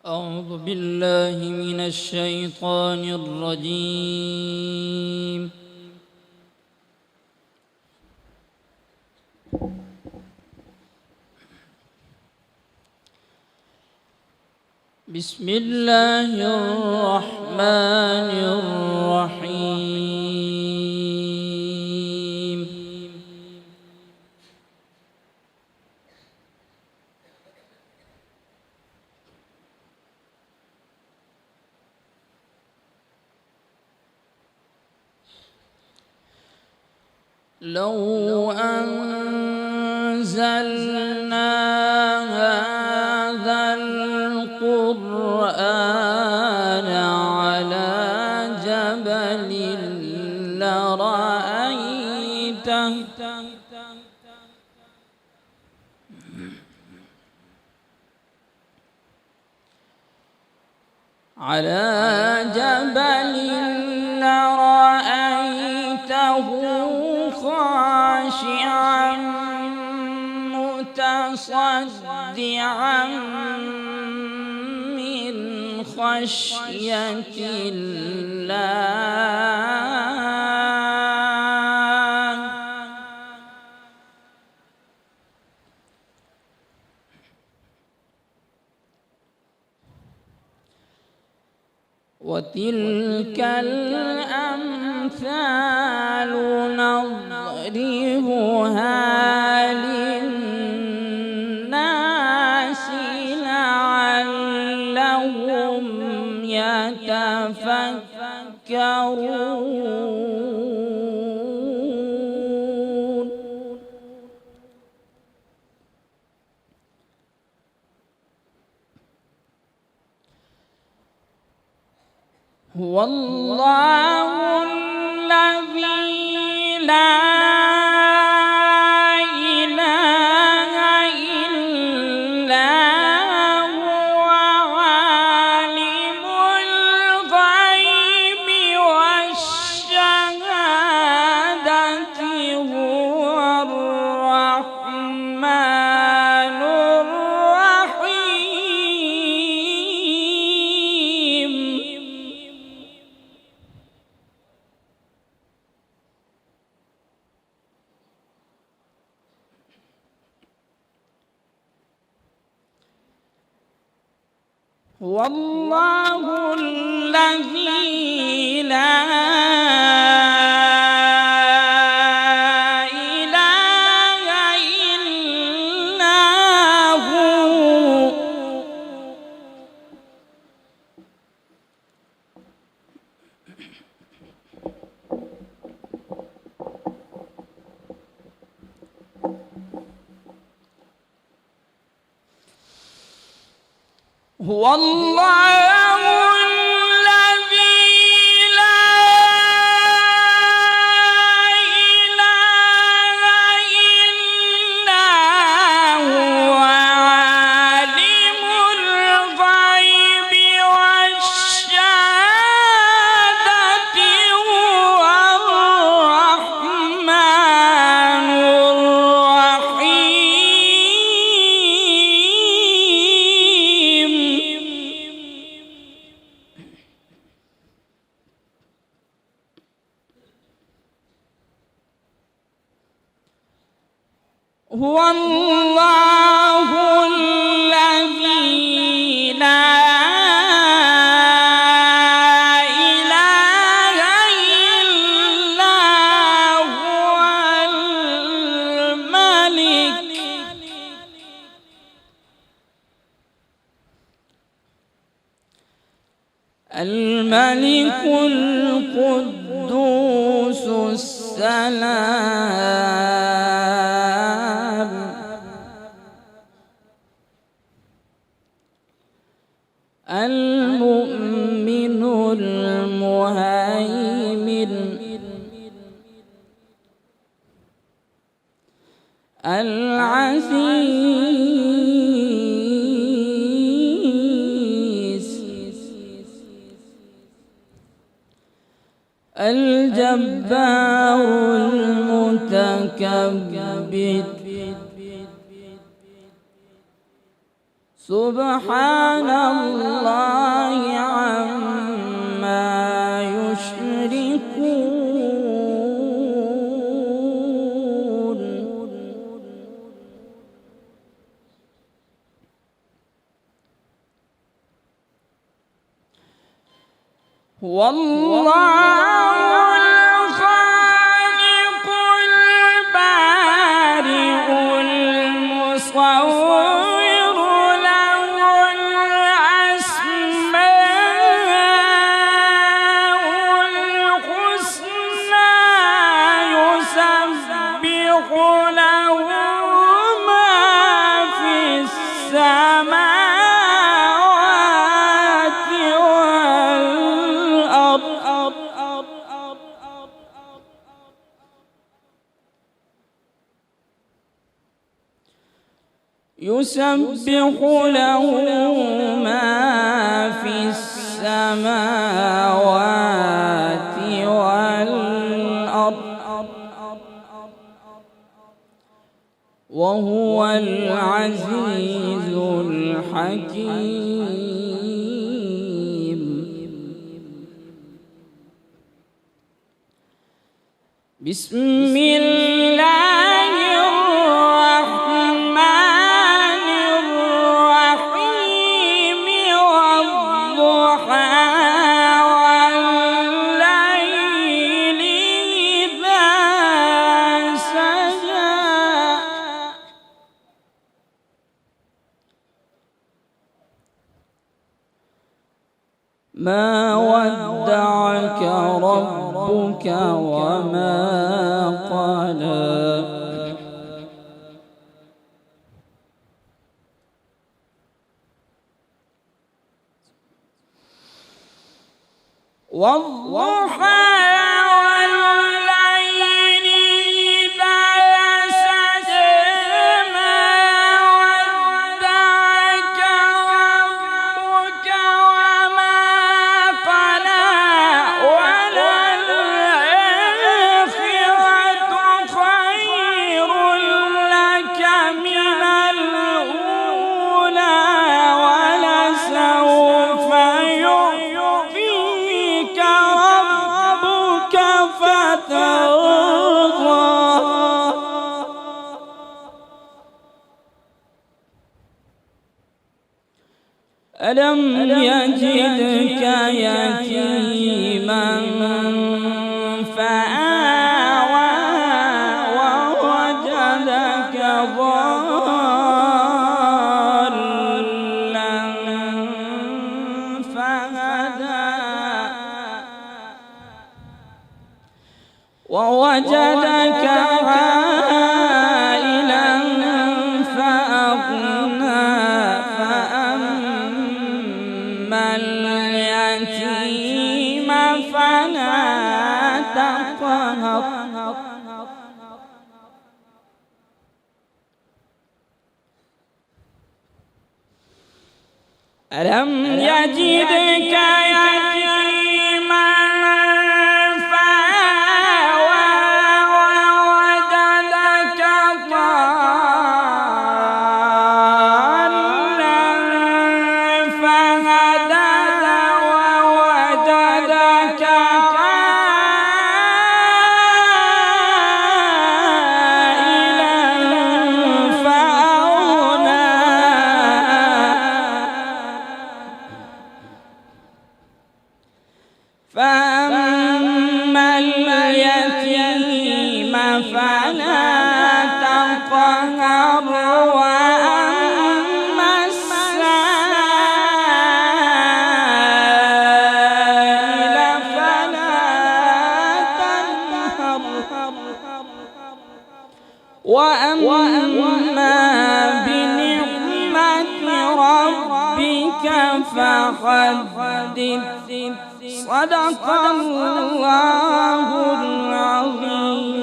أعوذ بالله من الشيطان الرجيم. بسم الله الرحمن الرحيم. لو أنزلنا هذا القرآن على جبل لرأيته خاشعا متصدعا من خشية الله. وتلك الأمثال نضربها للناس لعلهم يتفكرون. هو الله الذي لا إله إلا هو عالم الغيب والشهادة هو الرحمن الرحيم. هو الله الذي لا إله إلا هو هو الله الذي لا إله إلا هو عالم الغيب والشهادة هو الرحمن الرحيم. هو الله الذي لا إله إلا هو الملك القدوس السلام المؤمن المهيمن العزيز الجبار المتكبر سبحان الله عما يشركون. والله الخالق البارئ المصور له الأسماء الحسنى يسبح له ما في السماوات والأرض. يسبح له ما في السماوات والأرض وهو العزيز الحكيم. بسم الله الرحمن الرحيم. والضحى والليل إذا سجى ما ودعك ربك وما قلى. والضحى والليل إذا سجى ما ودعك ربك وما قلى. وللآخرة خير لك من الأولى ولسوف يعطيك ربك فترضى. ألم يجدك يتيما فآوى ووجدك ضالا فهدى ووجدك عائلا فأغنى. فأما اليتيم فلا تقهر ألم يجدك يتيما فآوى ووجدك ضالا فهدى ووجدك عائلا فأغنى. فأما اليتيم فلا تقهر وأما السائل فلا تنهر. وأما بنعمة ربك فحدث. صدق الله العظيم.